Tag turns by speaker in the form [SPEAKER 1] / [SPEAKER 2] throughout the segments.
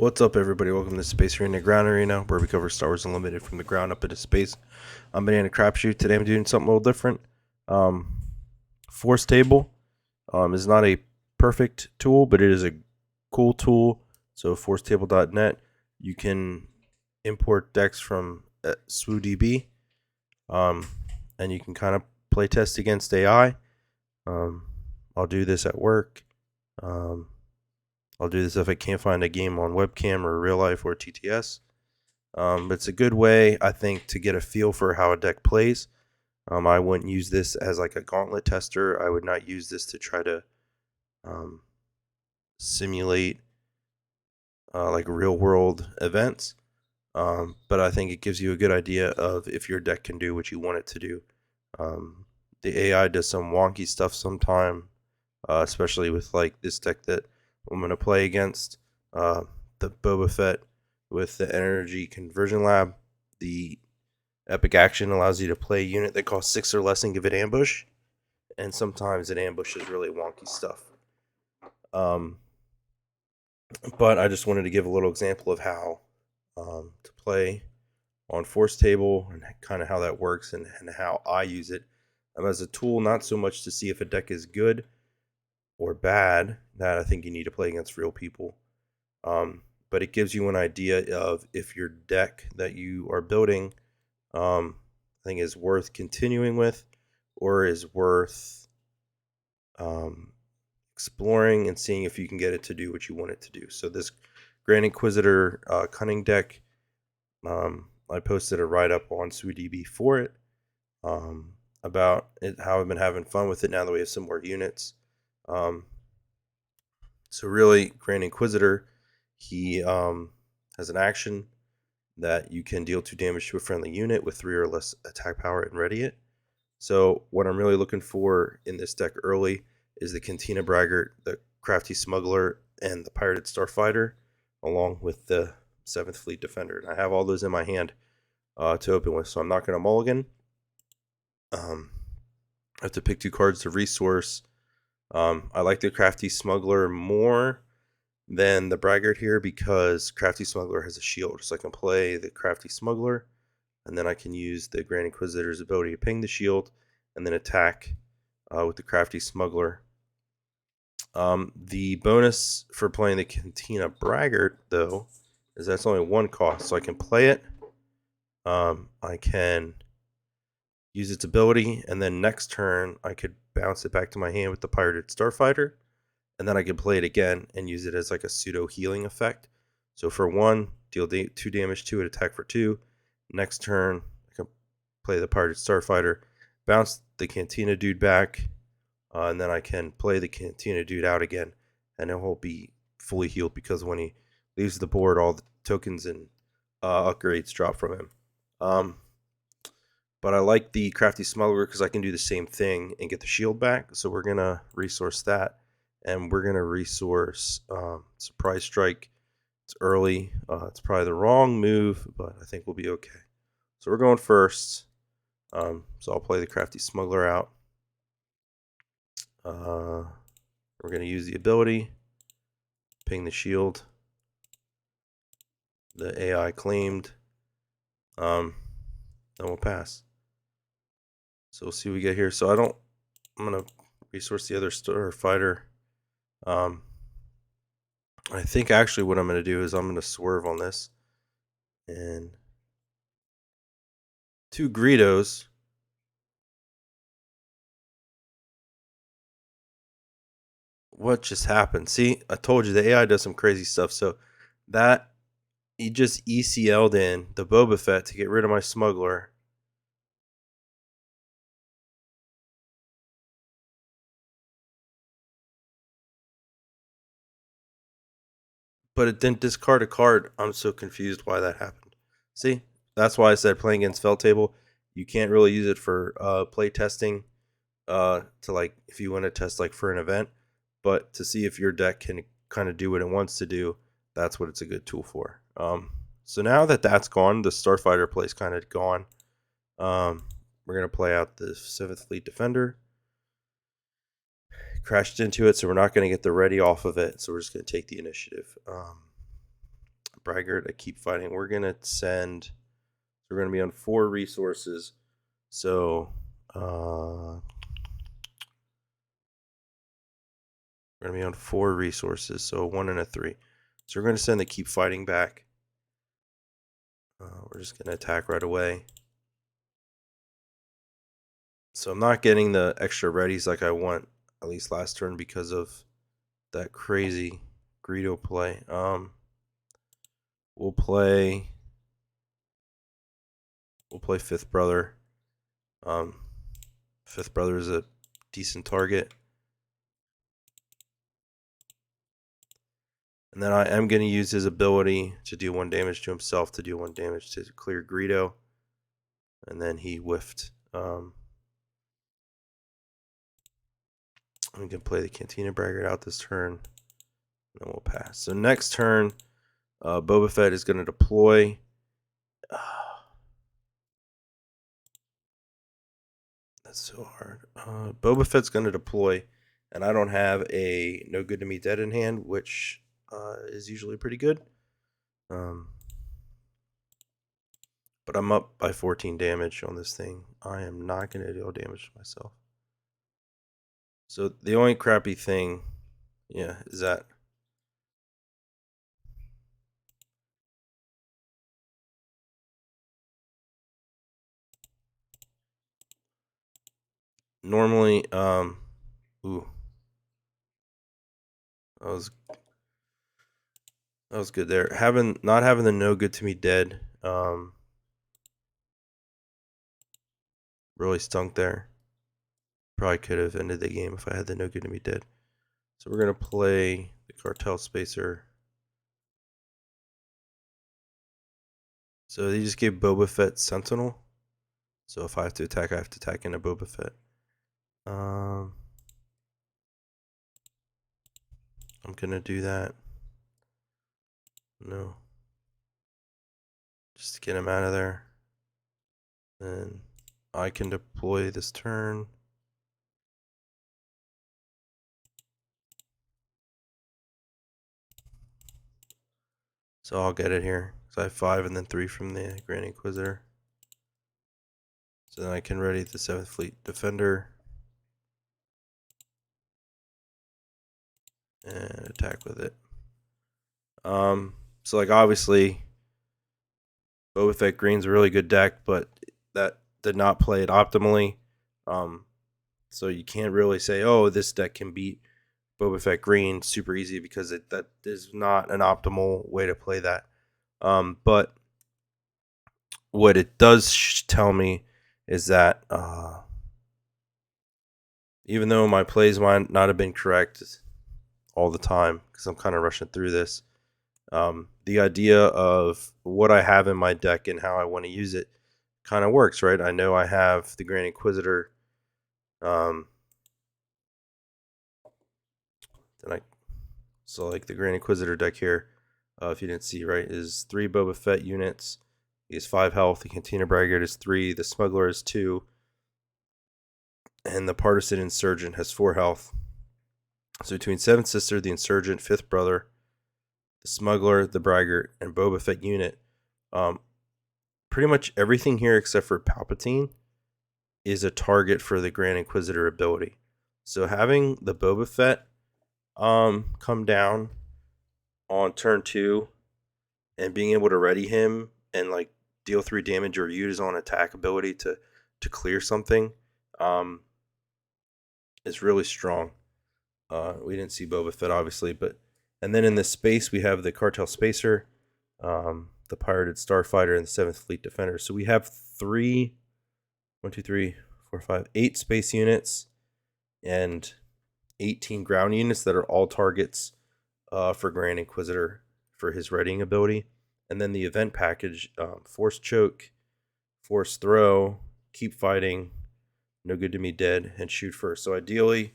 [SPEAKER 1] What's up, everybody? Welcome to Space Arena Ground Arena, where we cover Star Wars Unlimited from the ground up into space. I'm BananaCrapshoot. Today I'm doing something a little different. Force Table is not a perfect tool, but it is a cool tool. So forcetable.net, you can import decks from SWODB, and you can kind of play test against AI. I'll do this at work. I'll do this if I can't find a game on webcam or real life or TTS. But it's a good way, I think, to get a feel for how a deck plays. I wouldn't use this as like a gauntlet tester. I would not use this to try to simulate like real world events. But I think it gives you a good idea of if your deck can do what you want it to do. The AI does some wonky stuff sometime, especially with like this deck that I'm going to play against, the Boba Fett with the Energy Conversion Lab. The Epic Action allows you to play a unit that costs 6 or less and give it ambush. And sometimes it ambushes really wonky stuff. But I just wanted to give a little example of how to play on Force Table and kind of how that works and how I use it as a tool, not so much to see if a deck is good or bad. That I think you need to play against real people. But it gives you an idea of if your deck that you are building, I think, is worth continuing with or is worth exploring and seeing if you can get it to do what you want it to do. So this Grand Inquisitor Cunning deck, I posted a write-up on SWODB for it, about it, how I've been having fun with it now that we have some more units. So really, Grand Inquisitor, he has an action that you can deal 2 damage to a friendly unit with 3 or less attack power and ready it. So what I'm really looking for in this deck early is the Cantina Braggart, the Crafty Smuggler, and the Pirated Starfighter, along with the 7th Fleet Defender. And I have all those in my hand to open with, so I'm not going to mulligan. I have to pick 2 cards to resource. I like the Crafty Smuggler more than the Braggart here because Crafty Smuggler has a shield. So I can play the Crafty Smuggler, and then I can use the Grand Inquisitor's ability to ping the shield and then attack with the Crafty Smuggler. The bonus for playing the Cantina Braggart, though, is that's only 1 cost. So I can play it. I can use its ability, and then next turn I could bounce it back to my hand with the Pirated Starfighter, and then I could play it again and use it as like a pseudo healing effect. So for 1, deal 2 damage to it, attack for 2. Next turn, I can play the Pirated Starfighter, bounce the Cantina dude back, and then I can play the Cantina dude out again, and it will be fully healed because when he leaves the board, all the tokens and upgrades drop from him. But I like the Crafty Smuggler because I can do the same thing and get the shield back. So we're going to resource that. And we're going to resource Surprise Strike. It's early. It's probably the wrong move, but I think we'll be okay. So we're going first. So I'll play the Crafty Smuggler out. We're going to use the ability. Ping the shield. The AI claimed. Then we'll pass. So we'll see what we get here. So I'm going to resource the other Starfighter. I think actually what I'm going to do is I'm going to swerve on this. And 2 Greedos. What just happened? See, I told you the AI does some crazy stuff. So that, he just ECL'd in the Boba Fett to get rid of my smuggler. But it didn't discard a card. I'm so confused why that happened. See, that's why I said playing against Felt Table, you can't really use it for play testing, to like if you want to test like for an event, but to see if your deck can kind of do what it wants to do, that's what it's a good tool for. So now that that's gone, the Starfighter play's kind of gone. We're gonna play out the 7th Fleet Defender. Crashed into it, so we're not going to get the ready off of it. So we're just going to take the initiative. Braggart. I keep fighting. We're gonna send. We're gonna be on 4 resources. So we're gonna be on 4 resources. So a 1 and a 3. So we're gonna send the keep fighting back. We're just gonna attack right away. So I'm not getting the extra readies like I want, at least last turn, because of that crazy Greedo play. We'll play Fifth Brother. Fifth Brother is a decent target. And then I am going to use his ability to do 1 damage to himself to do 1 damage to clear Greedo. And then he whiffed. We can play the Cantina Braggart out this turn. And then we'll pass. So next turn, Boba Fett is going to deploy. That's so hard. Boba Fett's going to deploy. And I don't have a No Good to Me Dead in hand, which is usually pretty good. But I'm up by 14 damage on this thing. I am not going to deal damage to myself. So the only crappy thing, is that normally, ooh, that was good there. Not having the No Good to Me Dead, really stunk there. Probably could have ended the game if I had the No Good to Me Dead. So we're gonna play the Cartel Spacer. So they just gave Boba Fett Sentinel. So if I have to attack, I have to attack into Boba Fett. I'm gonna do that. No. Just to get him out of there. Then I can deploy this turn. So I'll get it here. So I have 5 and then 3 from the Grand Inquisitor. So then I can ready the 7th Fleet Defender. And attack with it. So like obviously Boba Fett Green's a really good deck, but that did not play it optimally. So you can't really say, oh, this deck can beat Boba Fett Green super easy, because that is not an optimal way to play that. But what it does tell me is that even though my plays might not have been correct all the time, because I'm kind of rushing through this, the idea of what I have in my deck and how I want to use it kind of works, right? I know I have the Grand Inquisitor. So like the Grand Inquisitor deck here, if you didn't see, right, is 3 Boba Fett units. He has 5 health. The Cantina Braggart is 3. The Smuggler is 2. And the Partisan Insurgent has 4 health. So between Seventh Sister, the Insurgent, Fifth Brother, the Smuggler, the Braggart, and Boba Fett unit, pretty much everything here except for Palpatine is a target for the Grand Inquisitor ability. So having the Boba Fett come down on turn 2 and being able to ready him and like deal 3 damage or use his own attack ability to clear something is really strong. We didn't see Boba Fett obviously, and then in this space we have the Cartel Spacer, the Pirated Starfighter, and the 7th Fleet Defender. So we have 8 space units and 18 ground units that are all targets for Grand Inquisitor for his readying ability. And then the event package, Force Choke, Force Throw, Keep Fighting, No Good to Me Dead, and Shoot First. So ideally,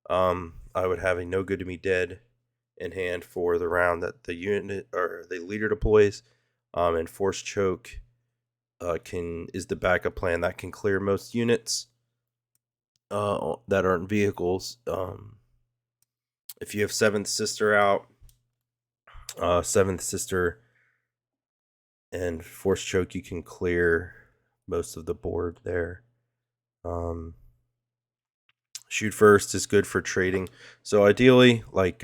[SPEAKER 1] I would have a No Good to Me Dead in hand for the round that the unit or the leader deploys, and Force Choke is the backup plan that can clear most units that aren't vehicles. If you have 7th Sister out, 7th Sister And Force Choke, you can clear most of the board there. Shoot First is good for trading. So ideally, like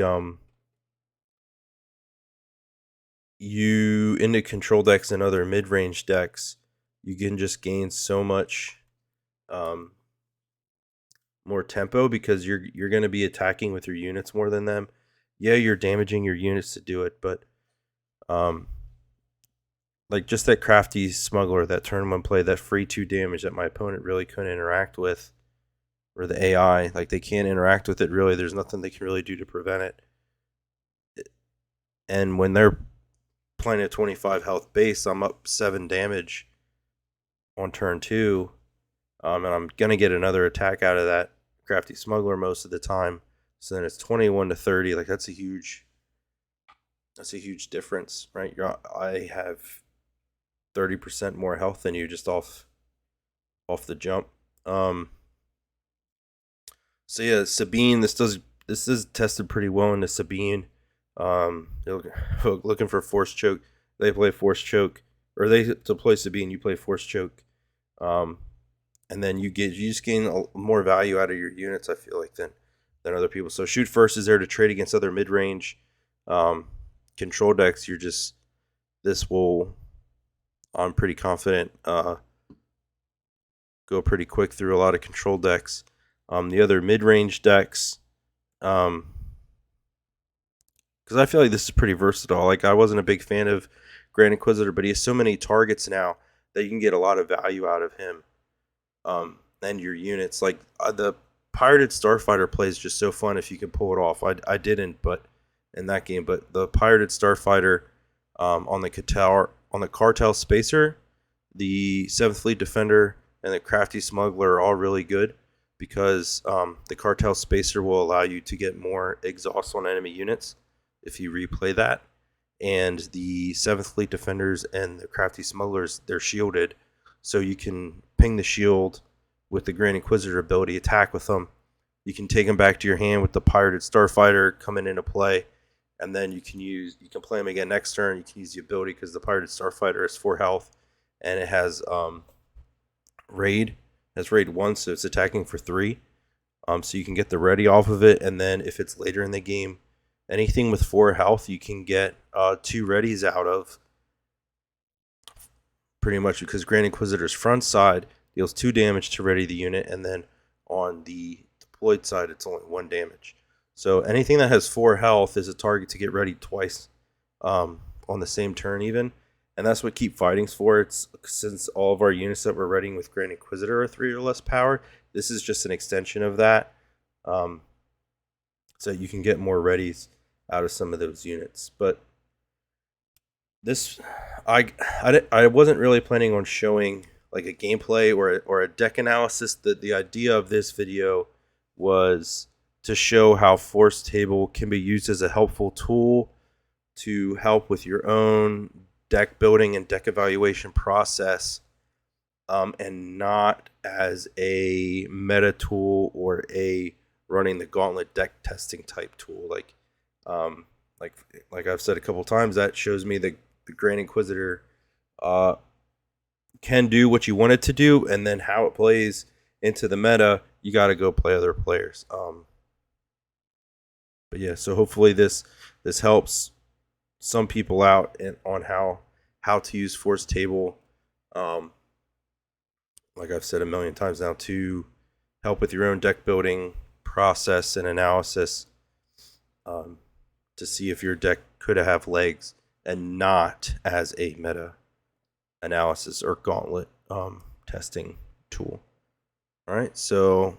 [SPEAKER 1] you into control decks and other mid-range decks, you can just gain so much more tempo because you're going to be attacking with your units more than them. Yeah, you're damaging your units to do it, but like just that crafty smuggler, that turn one play, that free 2 damage that my opponent really couldn't interact with, or the AI, like they can't interact with it really. There's nothing they can really do to prevent it. And when they're playing a 25 health base, I'm up 7 damage on turn 2, and I'm gonna get another attack out of that crafty smuggler most of the time. So then it's 21 to 30. Like that's a huge difference, right? I have 30% more health than you just off the jump. So yeah, Sabine. This is tested pretty well into Sabine. Looking for Force Choke. They play Force Choke, or they to play Sabine. You play Force Choke, and then you just gain more value out of your units. I feel like than other people. So Shoot First is there to trade against other mid range control decks. This will. I'm pretty confident. Go pretty quick through a lot of control decks. The other mid-range decks, because I feel like this is pretty versatile. Like I wasn't a big fan of Grand Inquisitor, but he has so many targets now that you can get a lot of value out of him and your units. Like the Pirated Starfighter play is just so fun if you can pull it off. I didn't, but in that game, but the Pirated Starfighter on the Cartel Spacer, the 7th Fleet Defender, and the Crafty Smuggler are all really good because the Cartel Spacer will allow you to get more exhaust on enemy units if you replay that. And the 7th Fleet Defenders and the Crafty Smugglers, they're shielded, so you can ping the shield with the Grand Inquisitor ability, attack with them. You can take them back to your hand with the Pirated Starfighter coming into play, and then you can play them again next turn. You can use the ability because the Pirated Starfighter has 4 health, and it has raid 1, so it's attacking for 3. So you can get the ready off of it, and then if it's later in the game, anything with 4 health you can get 2 readies out of, pretty much, because Grand Inquisitor's front side deals 2 damage to ready the unit, and then on the deployed side it's only 1 damage. So anything that has 4 health is a target to get ready twice on the same turn even. And that's what Keep Fighting's for. It's since all of our units that we're readying with Grand Inquisitor are 3 or less power, this is just an extension of that. So you can get more readies out of some of those units. But this, I wasn't really planning on showing like a gameplay or a deck analysis. The idea of this video was to show how Force Table can be used as a helpful tool to help with your own deck building and deck evaluation process, and not as a meta tool or a running the gauntlet deck testing type tool. Like I've said a couple times, that shows me that the Grand Inquisitor can do what you want it to do, and then how it plays into the meta, you got to go play other players. But yeah, so hopefully this helps some people out on how to use Force Table, like I've said a million times now, to help with your own deck building process and analysis, to see if your deck could have legs, and not as a meta analysis or gauntlet testing tool. All right, so